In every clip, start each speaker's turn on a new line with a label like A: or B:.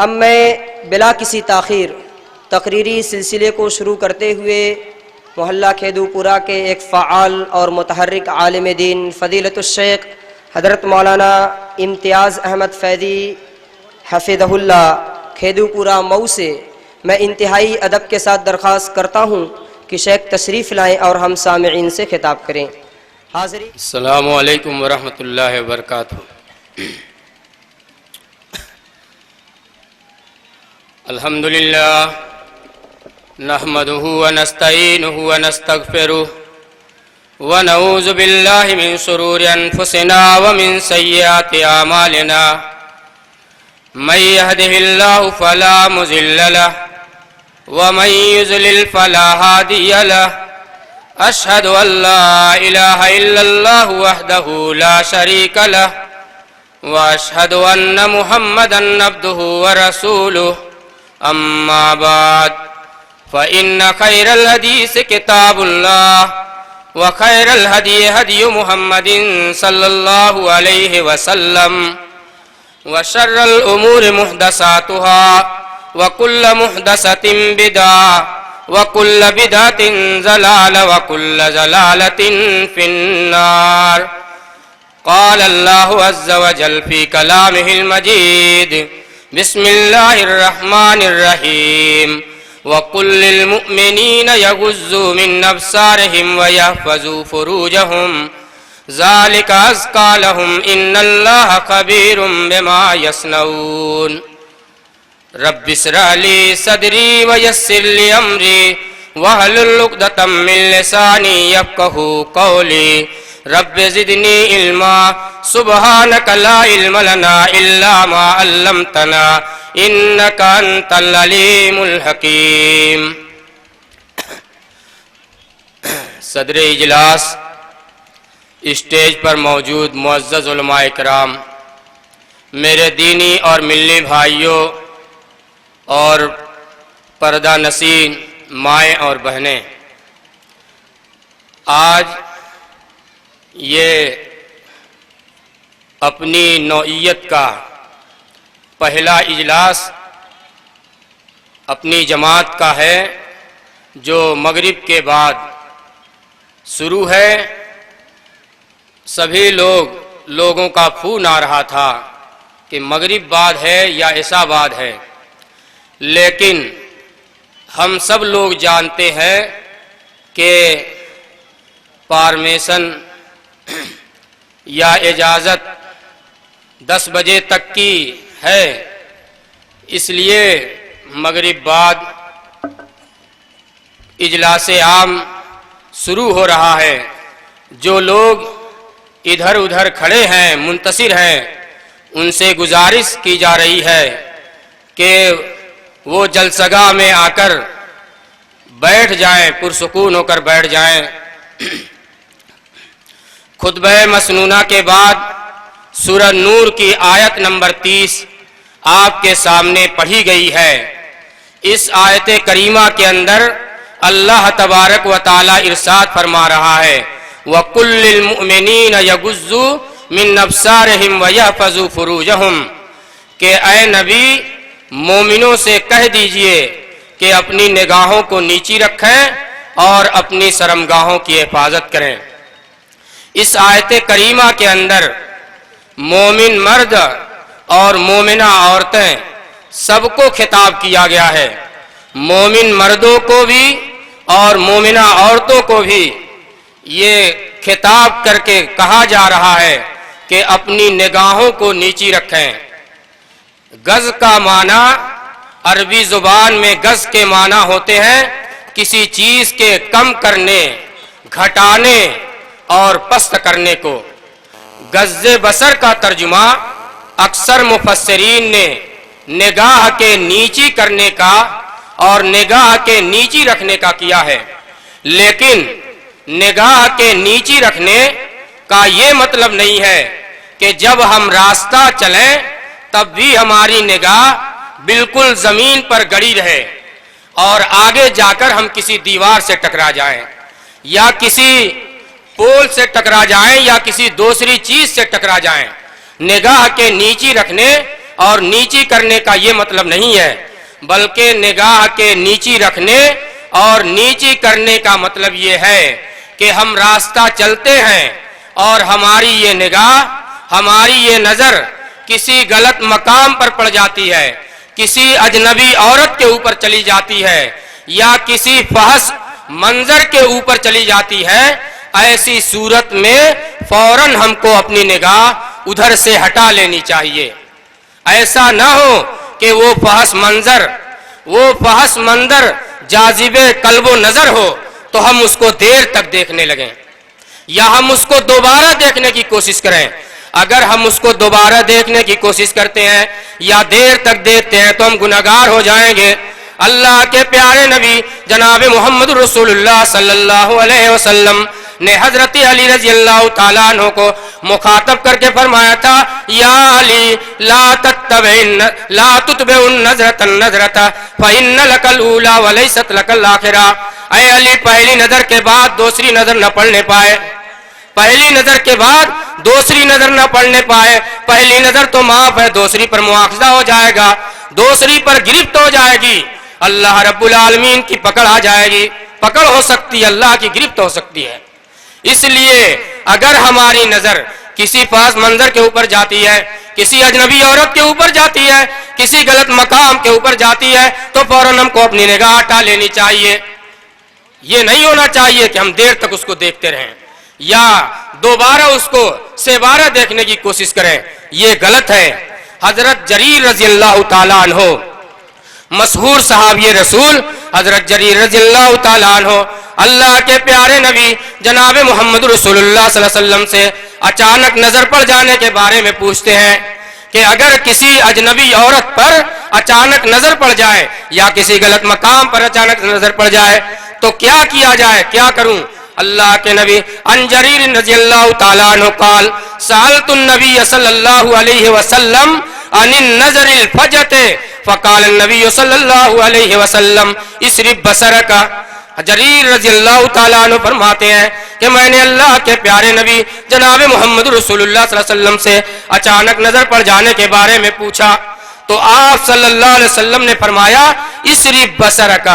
A: اب میں بلا کسی تاخیر تقریری سلسلے کو شروع کرتے ہوئے محلہ کھیدو پورا کے ایک فعال اور متحرک عالم دین فضیلت الشیخ حضرت مولانا امتیاز احمد فیضی حفظہ اللہ کھیدو پورا مئو سے میں انتہائی ادب کے ساتھ درخواست کرتا ہوں کہ شیخ تشریف لائیں اور ہم سامعین سے خطاب کریں۔ حاضرین
B: السلام علیکم ورحمۃ اللہ وبرکاتہ۔ الحمد للہ نحمده ونستعینه ونستغفره ونعوذ باللہ من شرور انفسنا ومن سیئات اعمالنا من يهده الله فلا مضل له ومن يضلل فلا هادي له أشهد أن لا إله إلا الله وحده لا شريك له وأشهد أن محمدا عبده ورسوله أما بعد فإن خير الحديث كتاب الله وخير الهدي هدي محمد صلى الله عليه وسلم وشر الأمور محدثاتها وكل محدثة بدعة وكل بدعة ضلالة وكل ضلالة في النار۔ قال الله عز وجل في كلامه المجيد: بسم الله الرحمن الرحيم وقل للمؤمنين يغضوا من أبصارهم ويحفظوا فروجهم ذلك أزكى لهم إن الله خبير بما يصنعون۔ رب اشرح لي صدري ويسر لي أمري واحلل عقدة من لساني يفقهوا قولي رب زدني علما سبحانك لا علم لنا إلا ما علمتنا إنك أنت العليم الحكيم۔ صدر اجلاس، اسٹیج پر موجود معزز علماء کرام، میرے دینی اور ملی بھائیوں اور پردہ نشین مائیں اور بہنیں، آج یہ اپنی نوعیت کا پہلا اجلاس اپنی جماعت کا ہے جو مغرب کے بعد شروع ہے۔ سبھی لوگوں کا فون آ رہا تھا کہ مغرب بعد ہے یا عشاء بعد ہے، لیکن ہم سب لوگ جانتے ہیں کہ پارمیشن یا اجازت 10 بجے تک کی ہے، اس لیے مغرب بعد اجلاس عام شروع ہو رہا ہے۔ جو لوگ ادھر ادھر کھڑے ہیں، منتظر ہیں، ان سے گزارش کی جا رہی ہے کہ وہ جلسگاہ میں آ کر بیٹھ جائیں، پرسکون ہو کر بیٹھ جائیں۔ خطبہ مسنونہ کے بعد سورہ نور کی آیت نمبر 30 آپ کے سامنے پڑھی گئی ہے۔ اس آیت کریمہ کے اندر اللہ تبارک و تعالی ارشاد فرما رہا ہے: وَقُلْ لِلْمُؤْمِنِينَ يَغُضُّوا مِنْ أَبْصَارِهِمْ وَيَحْفَظُوا فُرُوجَهُمْ، کہ اے نبی مومنوں سے کہہ دیجئے کہ اپنی نگاہوں کو نیچی رکھیں اور اپنی شرمگاہوں کی حفاظت کریں۔ اس آیت کریمہ کے اندر مومن مرد اور مومنہ عورتیں سب کو خطاب کیا گیا ہے۔ مومن مردوں کو بھی اور مومنہ عورتوں کو بھی یہ خطاب کر کے کہا جا رہا ہے کہ اپنی نگاہوں کو نیچی رکھیں۔ غض کا معنی عربی زبان میں غض کے معنی ہوتے ہیں کسی چیز کے کم کرنے، گھٹانے اور پست کرنے کو۔ غض بصر کا ترجمہ اکثر مفسرین نے نگاہ کے نیچی کرنے کا اور نگاہ کے نیچی رکھنے کا کیا ہے، لیکن نگاہ کے نیچی رکھنے کا یہ مطلب نہیں ہے کہ جب ہم راستہ چلیں تب بھی ہماری نگاہ بالکل زمین پر گڑی رہے اور آگے جا کر ہم کسی دیوار سے ٹکرا جائیں یا کسی پول سے ٹکرا جائیں یا کسی دوسری چیز سے ٹکرا جائیں۔ نگاہ کے نیچی رکھنے اور نیچی کرنے کا یہ مطلب نہیں ہے، بلکہ نگاہ کے نیچی رکھنے اور نیچی کرنے کا مطلب یہ ہے کہ ہم راستہ چلتے ہیں اور ہماری یہ نگاہ، ہماری یہ نظر کسی غلط مقام پر پڑ جاتی ہے، کسی اجنبی عورت کے اوپر چلی جاتی ہے یا کسی فحش منظر کے اوپر چلی جاتی ہے، ایسی صورت میں فوراً ہم کو اپنی نگاہ ادھر سے ہٹا لینی چاہیے۔ ایسا نہ ہو کہ وہ فحش منظر جاذب قلب و نظر ہو تو ہم اس کو دیر تک دیکھنے لگیں یا ہم اس کو دوبارہ دیکھنے کی کوشش کریں۔ اگر ہم اس کو دوبارہ دیکھنے کی کوشش کرتے ہیں یا دیر تک دیکھتے ہیں تو ہم گناہگار ہو جائیں گے۔ اللہ کے پیارے نبی جناب محمد رسول اللہ صلی اللہ علیہ وسلم نے حضرت علی رضی اللہ تعالیٰ عنہ کو مخاطب کر کے فرمایا تھا، یا علی لا تتبع النظرة النظرة فإن لك الأولى وليست لك الآخرة۔ اے علی، پہلی نظر کے بعد دوسری نظر نہ پڑھنے پائے، پہلی نظر کے بعد دوسری نظر نہ پڑھنے پائے۔ پہلی نظر تو معاف ہے، دوسری پر مواخذہ ہو جائے گا، دوسری پر گرفت ہو جائے گی، اللہ رب العالمین کی پکڑ آ جائے گی، پکڑ ہو سکتی ہے، اللہ کی گرفت ہو سکتی ہے۔ اس لیے اگر ہماری نظر کسی فحش منظر کے اوپر جاتی ہے، کسی اجنبی عورت کے اوپر جاتی ہے، کسی غلط مقام کے اوپر جاتی ہے تو فوراً ہم کو اپنی نگاہ ہٹا لینی چاہیے۔ یہ نہیں ہونا چاہیے کہ ہم دیر تک اس کو دیکھتے رہیں یا دوبارہ اس کو سیبارہ دیکھنے کی کوشش کریں، یہ غلط ہے۔ حضرت جریر رضی اللہ تعالیٰ عنہ، مشہور صحابی رسول حضرت جریر رضی اللہ تعالیٰ عنہ اللہ کے پیارے نبی جناب محمد رسول اللہ صلی اللہ علیہ وسلم سے اچانک نظر پڑ جانے کے بارے میں پوچھتے ہیں کہ اگر کسی اجنبی عورت پر اچانک نظر پڑ جائے یا کسی غلط مقام پر اچانک نظر پڑ جائے تو کیا کیا جائے، کیا کروں؟ اللہ کے نبی عن جریر رضی اللہ تعالیٰ عنہ قال سألت النبی صلی اللہ علیہ وسلم عن النظر الفجت فقال النبی صلی اللہ علیہ وسلم اسرف بصرک۔ جریر رضی اللہ تعالیٰ عنہ فرماتے ہیں کہ میں نے اللہ کے پیارے نبی جناب محمد رسول اللہ صلی اللہ علیہ وسلم سے اچانک نظر پڑ جانے کے بارے میں پوچھا تو آپ صلی اللہ علیہ وسلم نے فرمایا اسرف بصرک،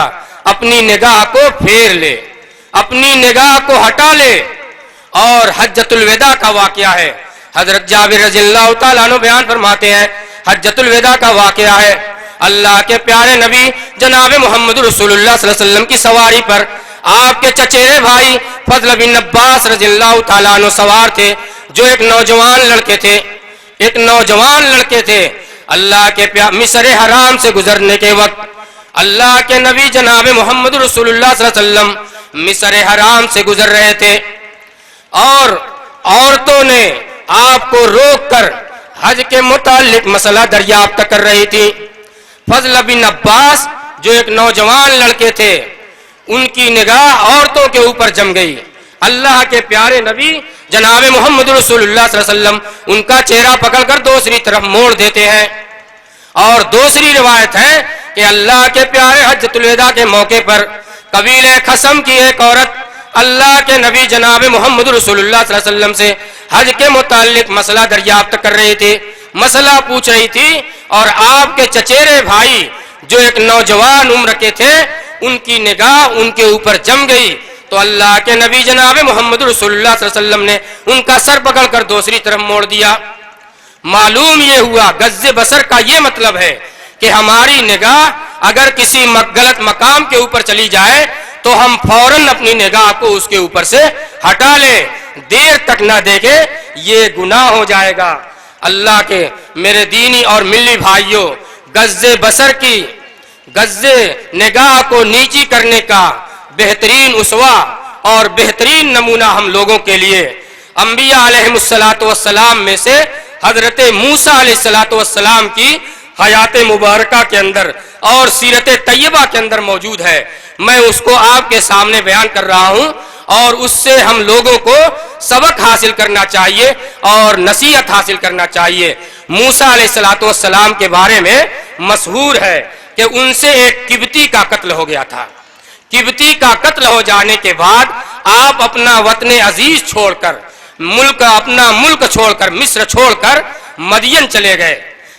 B: اپنی نگاہ کو پھیر لے، اپنی نگاہ کو ہٹا لے۔ اور حجۃ الوداع کا واقعہ ہے، حضرت جابر رضی اللہ تعالیٰ عنہ بیان فرماتے ہیں، حجۃ الوداع کا واقعہ ہے، اللہ کے پیارے نبی جناب محمد رسول اللہ صلی اللہ علیہ وسلم کی سواری پر آپ کے چچیرے بھائی فضل بن عباس رضی اللہ تعالیٰ عنہ سوار تھے، جو ایک نوجوان لڑکے تھے۔ اللہ کے مصر حرام سے گزرنے کے وقت اللہ کے نبی جناب محمد رسول اللہ صلی اللہ علیہ وسلم مصر حرام سے گزر رہے تھے اور عورتوں نے آپ کو روک کر حج کے متعلق مسئلہ دریافت کر رہی تھی۔ فضل بن عباس جو ایک نوجوان لڑکے تھے، ان کی نگاہ عورتوں کے اوپر جم گئی۔ اللہ کے پیارے نبی جناب محمد رسول اللہ صلی اللہ علیہ وسلم ان کا چہرہ پکڑ کر دوسری طرف موڑ دیتے ہیں۔ اور دوسری روایت ہے کہ اللہ کے پیارے حجۃ الوداع کے موقع پر قبیلہ خصم کی ایک عورت اللہ کے نبی جناب محمد رسول اللہ صلی اللہ علیہ وسلم سے حج کے متعلق مسئلہ دریافت کر رہی تھی، مسئلہ پوچھ رہی تھی، اور آپ کے چچیرے بھائی جو ایک نوجوان عمر کے تھے ان کی نگاہ ان کے اوپر جم گئی تو اللہ کے نبی جناب محمد رسول اللہ صلی اللہ علیہ وسلم نے ان کا سر پکڑ کر دوسری طرف موڑ دیا۔ معلوم یہ ہوا غض بصر کا یہ مطلب ہے کہ ہماری نگاہ اگر کسی غلط مقام کے اوپر چلی جائے تو ہم فوراً اپنی نگاہ کو اس کے اوپر سے ہٹا لیں، دیر تک نہ دیکھیں، یہ گناہ ہو جائے گا۔ اللہ کے میرے دینی اور ملی بھائیوں، غض بصر کی، غض نگاہ کو نیچی کرنے کا بہترین اسوہ اور بہترین نمونہ ہم لوگوں کے لیے انبیاء علیہ السلام میں سے حضرت موسیٰ علیہ السلام کی حیات مبارکہ کے اندر اور سیرت طیبہ کے اندر موجود ہے۔ میں اس کو آپ کے سامنے بیان کر رہا ہوں اور اس سے ہم لوگوں کو سبق حاصل کرنا چاہیے اور نصیحت حاصل کرنا چاہیے۔ موسیٰ علیہ السلام کے بارے میں مشہور ہے کہ ان سے ایک قبطی کا قتل ہو گیا تھا۔ قبطی کا قتل ہو جانے کے بعد آپ اپنا وطن عزیز چھوڑ کر اپنا ملک چھوڑ کر مصر چھوڑ کر مدین چلے گئے۔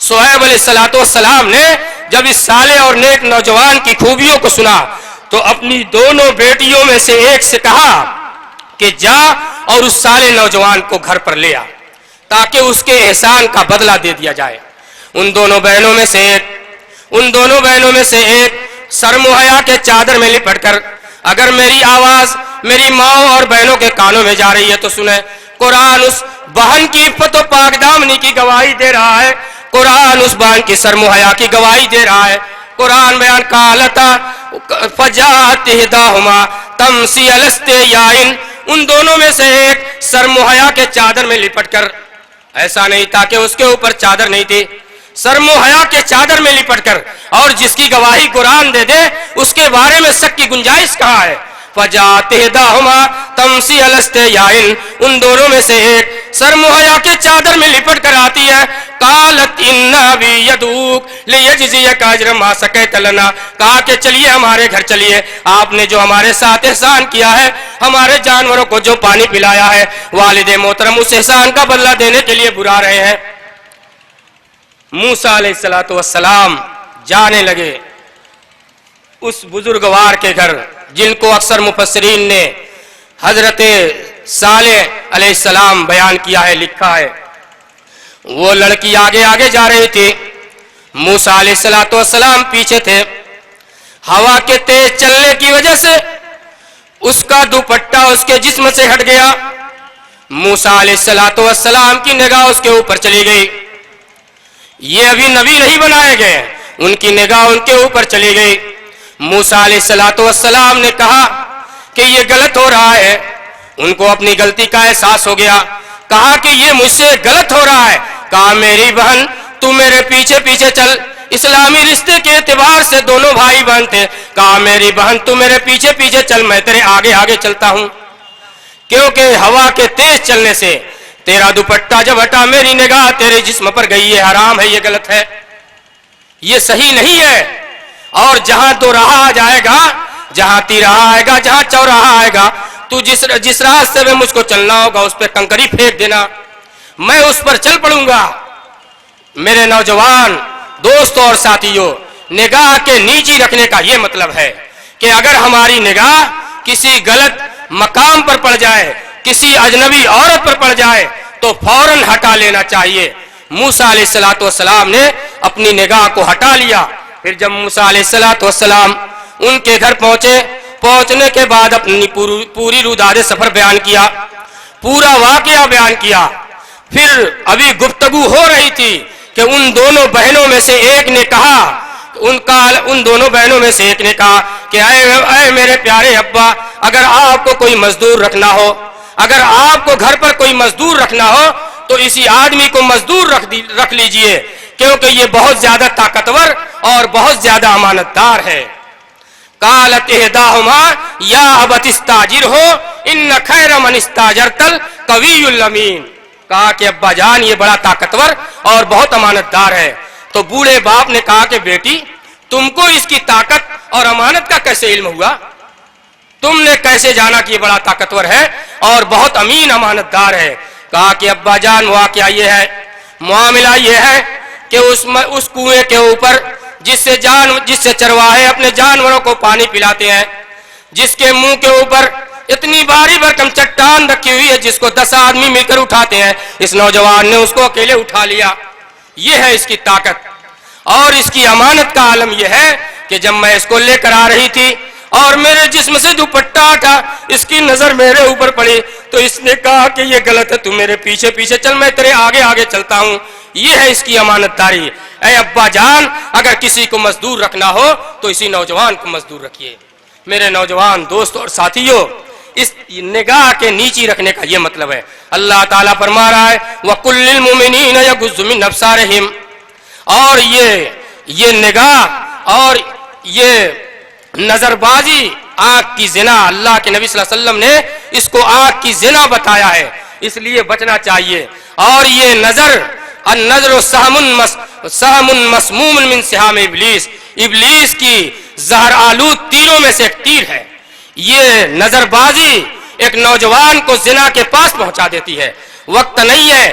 B: شعیب علیہ السلام نے جب اس صالح اور نیک نوجوان کی خوبیوں کو سنا تو اپنی دونوں بیٹیوں میں سے ایک سے کہا کہ جا اور اس صالح نوجوان کو گھر پر لے آ تاکہ اس کے احسان کا بدلہ دے دیا جائے۔ ان دونوں بہنوں میں سے ایک شرم و حیا کے چادر میں لپٹ کر، اگر میری آواز میری ماں اور بہنوں کے کانوں میں جا رہی ہے تو سنیں، قرآن اس بہن کی عفت و پاک دامنی کی گواہی دے رہا ہے، قرآن اس بہن کی شرم و حیا کی گواہی دے رہا ہے۔ قرآن بیان قالتا فجاءت احداہما تمشی علی استحیاء، ان دونوں میں سے ایک شرم و حیا کے چادر میں لپٹ کر، ایسا نہیں تھا کہ اس کے اوپر چادر نہیں تھی، شرم و حیا کے چادر میں لپٹ کر، اور جس کی گواہی قرآن دے دے اس کے بارے میں شک کی گنجائش کہاں ہے؟ فجاءت احداہما تمشی علی استحیاء، ان دونوں میں سے ایک شرم و حیا کے چادر میں لپٹ کر آتی ہے، قالت ان ابی یدعوک لیجزیک اجر ما سقیت لنا، کہا کہ چلیے ہمارے گھر چلیے، آپ نے جو ہمارے ساتھ احسان کیا ہے، ہمارے جانوروں کو جو پانی پلایا ہے، والد محترم اس احسان کا بدلہ دینے کے لیے بلا رہے ہیں۔ موسیٰ علیہ السلام جانے لگے اس بزرگوار کے گھر، جن کو اکثر مفسرین نے حضرت صالح علیہ السلام بیان کیا ہے، لکھا ہے۔ وہ لڑکی آگے آگے جا رہی تھی، موسیٰ علیہ السلام پیچھے تھے۔ ہوا کے تیز چلنے کی وجہ سے اس کا دوپٹہ اس کے جسم سے ہٹ گیا، موسیٰ علیہ السلام کی نگاہ اس کے اوپر چلی گئی۔ یہ ابھی نبی نہیں بنائے گئے، ان کی نگاہ ان کے اوپر چلی گئی۔ موسیٰ علیہ السلام نے کہا کہ یہ غلط ہو رہا ہے، ان کو اپنی غلطی کا احساس ہو گیا، کہا کہ یہ مجھ سے غلط ہو رہا ہے، کہا میری بہن تو میرے پیچھے پیچھے چل، اسلامی رشتے کے اعتبار سے دونوں بھائی بہن تھے، کہا میری بہن تو میرے پیچھے پیچھے چل، میں تیرے آگے آگے چلتا ہوں، کیونکہ ہوا کے تیز چلنے سے تیرا دوپٹہ جب ہٹا میری نگاہ تیرے جسم پر گئی، یہ حرام ہے، یہ غلط ہے، یہ صحیح نہیں ہے۔ اور جہاں تو راہ آ جائے گا، جہاں تیرہا آئے گا، جہاں چوراہا آئے گا، تو جس راستے میں مجھ کو چلنا ہوگا اس پہ کنکری پھینک دینا، میں اس پر چل پڑوں گا۔ میرے نوجوان دوستوں اور ساتھیوں، نگاہ کے نیچی رکھنے کا یہ مطلب ہے کہ اگر ہماری نگاہ کسی غلط مقام پر پڑ جائے، کسی اجنبی عورت پر پڑ جائے تو فوراً ہٹا لینا چاہیے۔ موسیٰ علیہ السلام نے اپنی نگاہ کو ہٹا لیا۔ پھر جب موسیٰ علیہ السلام ان کے گھر پہنچنے کے بعد اپنی پوری روداد سفر بیان کیا، پورا واقعہ بیان کیا۔ پھر ابھی گفتگو ہو رہی تھی کہ ان دونوں بہنوں میں سے ایک نے کہا کہ اے میرے پیارے ابا، اگر آپ کو کوئی مزدور رکھنا ہو، اگر آپ کو گھر پر کوئی مزدور رکھنا ہو تو اسی آدمی کو مزدور رکھ لیجئے، کیونکہ یہ بہت زیادہ طاقتور اور بہت زیادہ امانت دار ہے۔ قالت احداہما یا ابت استاجرہ ان خیر من استاجرت القوی الامین، کہا کہ ابا جان یہ بڑا طاقتور اور بہت امانت دار ہے۔ تو بوڑھے باپ نے کہا کہ بیٹی تم کو اس کی طاقت اور امانت کا کیسے علم ہوا؟ تم نے کیسے جانا کہ یہ بڑا طاقتور ہے اور بہت امین امانت دار ہے؟ کہا کہ ابا جان واقعہ یہ ہے، معاملہ یہ ہے کہ اس کنویں کے اوپر جس سے چرواہے اپنے جانوروں کو پانی پلاتے ہیں، جس کے منہ کے اوپر اتنی باری بھرکم چٹان رکھی ہوئی ہے جس کو 10 آدمی مل کر اٹھاتے ہیں، اس نوجوان نے اس کو اکیلے اٹھا لیا۔ یہ ہے اس کی طاقت، اور اس کی امانت کا عالم یہ ہے کہ جب میں اس کو لے کر آ رہی تھی اور میرے جسم سے دوپٹہ ہٹا، اس کی نظر میرے اوپر پڑی تو اس نے کہا کہ یہ غلط ہے، تو میرے پیچھے پیچھے چل، میں تیرے آگے آگے چلتا ہوں۔ یہ ہے اس کی امانت داری۔ اے ابا جان اگر کسی کو مزدور رکھنا ہو تو اسی نوجوان کو مزدور رکھیے۔ میرے نوجوان دوست اور ساتھیوں، اس نگاہ کے نیچی رکھنے کا یہ مطلب ہے۔ اللہ تعالیٰ فرما رہا ہے وَقُلْ لِلْمُؤْمِنِينَ يَغُضُّوا مِنْ أَبْصَارِهِمْ، اور یہ نگاہ اور یہ نظر بازی آنکھ کی زنا، اللہ کے نبی صلی اللہ علیہ وسلم نے اس کو آنکھ کی زنا بتایا ہے، اس لیے بچنا چاہیے۔ اور یہ النظر سہم مسموم من سہام ابلیس، ابلیس کی زہر آلود تیروں میں سے ایک تیر ہے۔ یہ نظر بازی ایک نوجوان کو زنا کے پاس پہنچا دیتی ہے۔ وقت نہیں ہے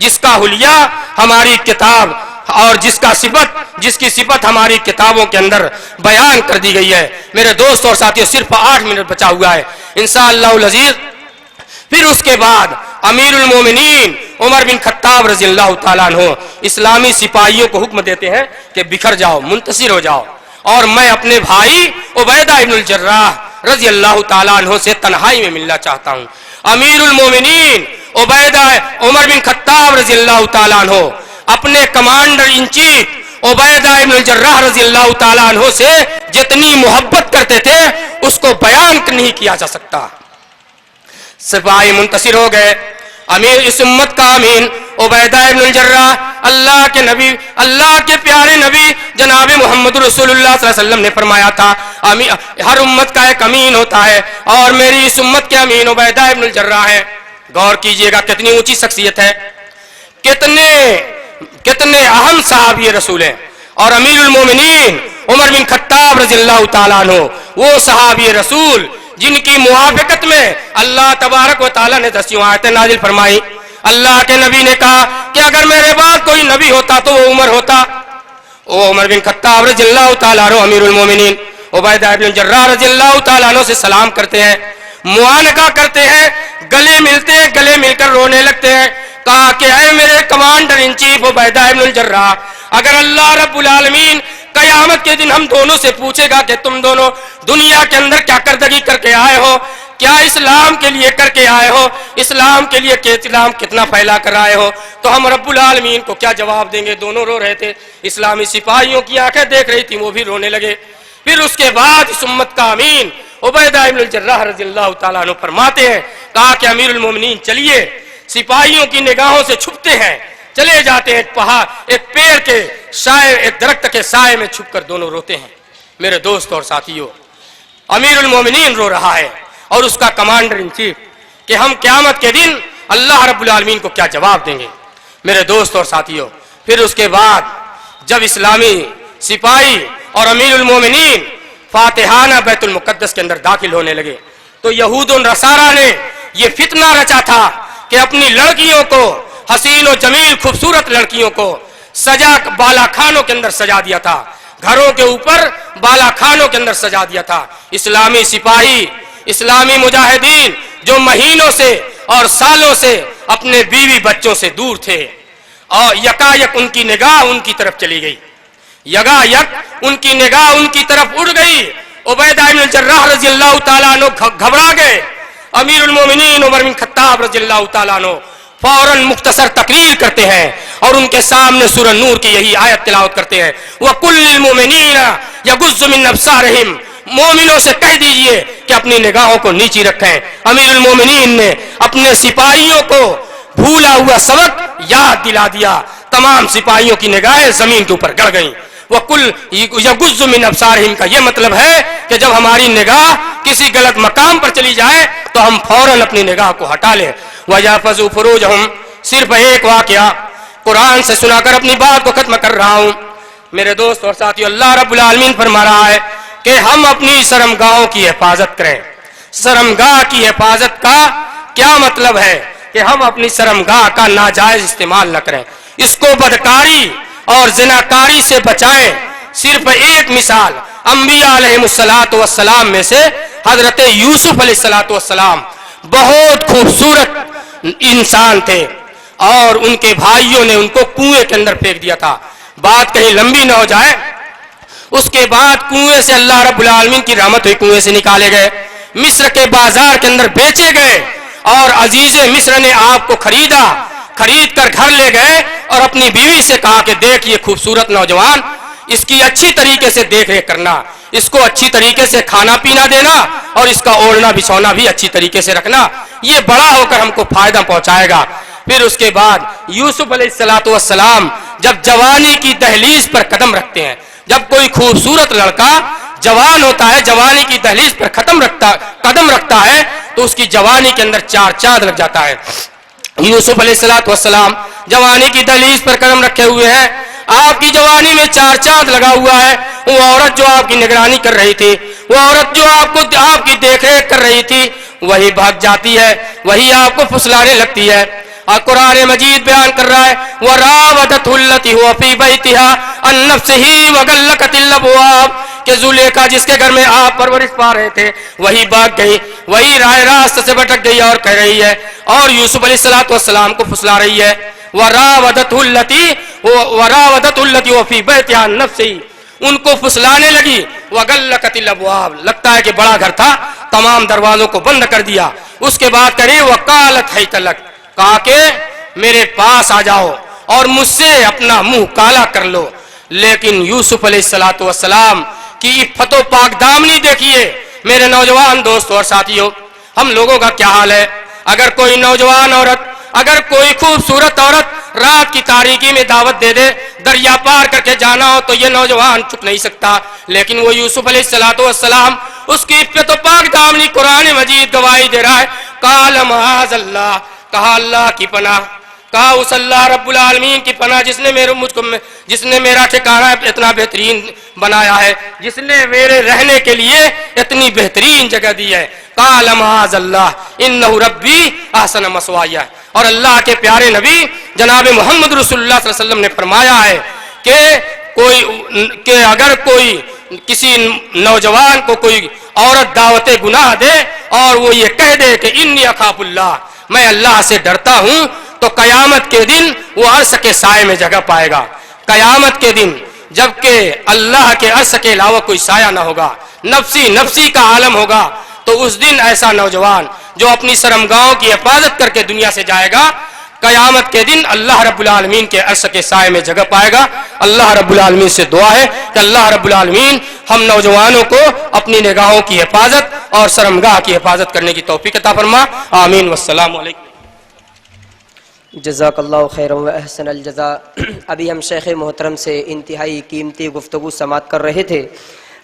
B: جس کا حلیہ ہماری کتاب اور جس کی صفت ہماری کتابوں کے اندر بیان کر دی گئی ہے۔ میرے دوست اور ساتھیوں، صرف 8 منٹ بچا ہوا ہے انشاءاللہ العزیز۔ پھر اس کے بعد امیر المومنین عمر بن خطاب رضی اللہ تعالیٰ عنہ اسلامی سپاہیوں کو حکم دیتے ہیں کہ بکھر جاؤ، منتصر ہو جاؤ، اور میں اپنے بھائی عبیدہ ابن الجراح رضی اللہ تعالیٰ عنہ سے تنہائی میں ملنا چاہتا ہوں۔ امیر المومنین عبیدہ عمر بن خطاب رضی اللہ تعالیٰ عنہ اپنے کمانڈر ان چیف عبیدہ ابن الجراح رضی اللہ تعالیٰ عنہ سے جتنی محبت کرتے تھے اس کو بیان نہیں کیا جا سکتا۔ سپاہی منتصر ہو گئے۔ امیر اس امت کا امین عبیدہ ابن الجراح، اللہ کے نبی، اللہ کے پیارے نبی جناب محمد رسول اللہ صلی اللہ علیہ وسلم نے فرمایا تھا ہر امت کا ایک امین ہوتا ہے، اور میری اس امت کے امین عبیدہ ابن الجراح ہے۔ غور کیجئے گا کتنی اونچی شخصیت ہے، کتنے اہم صحابی رسول ہیں، اور امیر المومنین عمر بن خطاب رضی اللہ تعالیٰ عنہ وہ صحابی رسول جن کی موافقت میں اللہ تبارک و تعالیٰ نے 10 آیتیں نازل فرمائی۔ اللہ کے نبی نے کہا کہ اگر میرے بعد کوئی نبی ہوتا تو وہ عمر ہوتا۔ وہ عمر بن خطاب رضی اللہ تعالیٰ عنہ امیر المومنین عبیدہ ابن الجراح رضی اللہ تعالیٰ عنہ سے سلام کرتے ہیں، معانقہ کرتے ہیں، گلے ملتے ہیں، گلے مل کر رونے لگتے ہیں۔ کہا کہ اے میرے کمانڈر ان چیف عبیدہ ابن الجراح، اگر اللہ رب العالمین قیامت کے دن ہم دونوں سے پوچھے گا کہ تم دونوں دنیا کے اندر کیا کردگی کر کے آئے ہو، کیا اسلام کے لیے کر کے آئے ہو، اسلام کے لیے کہ اسلام کتنا پھیلا کر آئے ہو، تو ہم رب العالمین کو کیا جواب دیں گے؟ دونوں رو رہے تھے، اسلامی سپاہیوں کی آنکھیں دیکھ رہی تھی، وہ بھی رونے لگے۔ پھر اس کے بعد اس امت کا امین عبیدہ ابن الجراح رضی اللہ تعالیٰ عنہ فرماتے ہیں، کہا کہ امیر المومنین چلیے، سپاہیوں کی نگاہوں سے چھپتے ہیں، چلے جاتے ہیں ایک پیڑ کے سائے، ایک درخت کے سائے میں چھپ کر دونوں روتے ہیں۔ میرے دوست اور ساتھیوں، امیر المومنین رو رہا ہے اور اس کا کمانڈر ان چیف کہ ہم قیامت کے دن اللہ رب العالمین کو کیا جواب دیں گے۔ میرے دوست اور ساتھیوں، پھر اس کے بعد جب اسلامی سپاہی اور امیر المومنین فاتحانہ بیت المقدس کے اندر داخل ہونے لگے تو یہود و نصارہ نے یہ فتنہ رچا تھا کہ اپنی لڑکیوں کو، حسین و جمیل خوبصورت لڑکیوں کو سجا بالا خانوں کے اندر سجا دیا تھا، گھروں کے اوپر بالا خانوں کے اندر سجا دیا تھا۔ اسلامی سپاہی، اسلامی مجاہدین جو مہینوں سے اور سالوں سے اپنے بیوی بچوں سے دور تھے، اور یکایک ان کی نگاہ ان کی طرف چلی گئی، یکایک ان کی نگاہ ان کی طرف اڑ گئی۔ عبیدہ بن الجراح رضی اللہ تعالیٰ عنہ گھبرا گئے۔ امیر المومنین عمر بن خطاب رضی اللہ تعالیٰ عنہ فوراً مختصر تقریر کرتے ہیں اور ان کے سامنے سورہ نور کی یہی آیت تلاوت کرتے ہیں، وَقُلْ لِلْمُؤْمِنِينَ يَغُضُّ مِنْ أَبْصَارِهِمْ، مومنوں سے کہہ دیجئے کہ اپنی نگاہوں کو نیچی رکھیں۔ امیر المومنین نے اپنے سپاہیوں کو بھولا ہوا سبق یاد دلا دیا، تمام سپاہیوں کی نگاہیں زمین کے اوپر گڑ گئیں۔ وَقُلْ يَغُضُّ مِنْ أَبْصَارِهِمْ کا یہ مطلب ہے کہ جب ہماری نگاہ کسی غلط مقام پر چلی جائے تو ہم فوراً اپنی نگاہ کو ہٹا لیں۔ وَيَحْفَظُوا فُرُوجَهُمْ، صرف ایک واقعہ قرآن سے سنا کر اپنی بات کو ختم کر رہا ہوں۔ میرے دوست اور ساتھیو، اللہ رب العالمین فرما رہا ہے کہ ہم اپنی شرمگاہوں کی حفاظت کریں۔ شرمگاہ کی حفاظت کا کیا مطلب ہے؟ کہ ہم اپنی شرمگاہ کا ناجائز استعمال نہ کریں، اس کو بدکاری اور زناکاری سے بچائیں۔ صرف ایک مثال انبیاء علیہ السلام میں سے حضرت یوسف علیہ السلام بہت خوبصورت انسان تھے اور ان کے بھائیوں نے ان کو کنویں کے اندر پھینک دیا تھا۔ بات کہیں لمبی نہ ہو جائے، اس کے بعد کنویں سے اللہ رب العالمین کی رحمت ہوئی، کنویں سے نکالے گئے، مصر کے بازار کے اندر بیچے گئے، اور عزیز مصر نے آپ کو خریدا، خرید کر گھر لے گئے اور اپنی بیوی سے کہا کہ دیکھ یہ خوبصورت نوجوان، اس کی اچھی طریقے سے دیکھ ریکھ کرنا، اس کو اچھی طریقے سے کھانا پینا دینا اور اس کا اوڑھنا بچھونا بھی اچھی طریقے سے رکھنا، یہ بڑا ہو کر ہم کو فائدہ پہنچائے گا۔ پھر اس کے بعد یوسف علیہ السلام جب جوانی کی دہلیز پر قدم رکھتے ہیں، جب کوئی خوبصورت لڑکا جوان ہوتا ہے، جوانی کی دہلیز پر قدم رکھتا ہے تو اس کی جوانی کے اندر 4 چاند لگ جاتا ہے۔ یوسف علیہ السلام جوانی کی دہلیز پر قدم رکھے ہوئے ہیں، آپ کی جوانی میں 4 چاند لگا ہوا ہے۔ وہ عورت جو آپ کی نگرانی کر رہی تھی، وہ عورت جو آپ کی دیکھ ریکھ کر رہی تھی، وہی بھاگ جاتی ہے، وہی آپ کو پھسلانے لگتی ہے، اور قرآن مجید بیان کر رہا ہے وراودته التي هو في بيتها عن نفسه وغلقت الابواب کہ زلیخا جس کے گھر میں آپ پرورش پا رہے تھے وہی بھاگ گئی، وہی راہ راست سے بھٹک گئی اور کہہ رہی ہے اور یوسف علیہ السلام کو پھسلا رہی ہے وراودته التي هو في بيتها عن نفسه، ان کو پھسلانے لگی وغلقت الابواب، لگتا ہے کہ بڑا گھر تھا، تمام دروازوں کو بند کر دیا. اس کے بعد کہہ رہی وقالت حیت لک، کہا کہ میرے پاس آ جاؤ اور مجھ سے اپنا منہ کالا کر لو. لیکن یوسف علیہ السلام کی عفت و پاک دامنی دیکھیے. میرے نوجوان دوستوں اور ساتھیوں، ہم لوگوں کا کیا حال ہے؟ اگر کوئی نوجوان عورت، اگر کوئی خوبصورت عورت رات کی تاریکی میں دعوت دے دے دریا پار کر کے جانا ہو تو یہ نوجوان چپ نہیں سکتا. لیکن وہ یوسف علیہ السلام، اس کی عفت و پاک دامنی قرآن مجید گواہی دے رہا ہے. قال معاذ اللہ، کہا اللہ کی پناہ، کہا اس اللہ رب العالمین کی پناہ جس نے میرا ٹھکانہ اتنا بہترین بنایا ہے، جس نے میرے رہنے کے لیے اتنی بہترین جگہ دی ہے. قال معاذ اللہ انہ ربی احسن مثوایا. اور اللہ کے پیارے نبی جناب محمد رسول اللہ صلی اللہ علیہ وسلم نے فرمایا ہے کہ اگر کوئی کسی نوجوان کو کوئی عورت دعوت گناہ دے اور وہ یہ کہہ دے کہ انی اخاف اللہ، میں اللہ سے ڈرتا ہوں، تو قیامت کے دن وہ عرش کے سائے میں جگہ پائے گا. قیامت کے دن جبکہ اللہ کے عرش کے علاوہ کوئی سایہ نہ ہوگا، نفسی کا عالم ہوگا، تو اس دن ایسا نوجوان جو اپنی شرمگاہوں کی حفاظت کر کے دنیا سے جائے گا، قیامت کے دن اللہ رب العالمین کے عرش کے سائے میں جگہ پائے گا. اللہ رب العالمین سے دعا ہے کہ اللہ رب العالمین ہم نوجوانوں کو اپنی نگاہوں کی حفاظت اور شرمگاہ کی حفاظت کرنے کی توفیق عطا فرما. آمین. والسلام علیکم.
A: جزاک اللہ خیر و احسن الجزاء. ابھی ہم شیخ محترم سے انتہائی قیمتی گفتگو سماعت کر رہے تھے.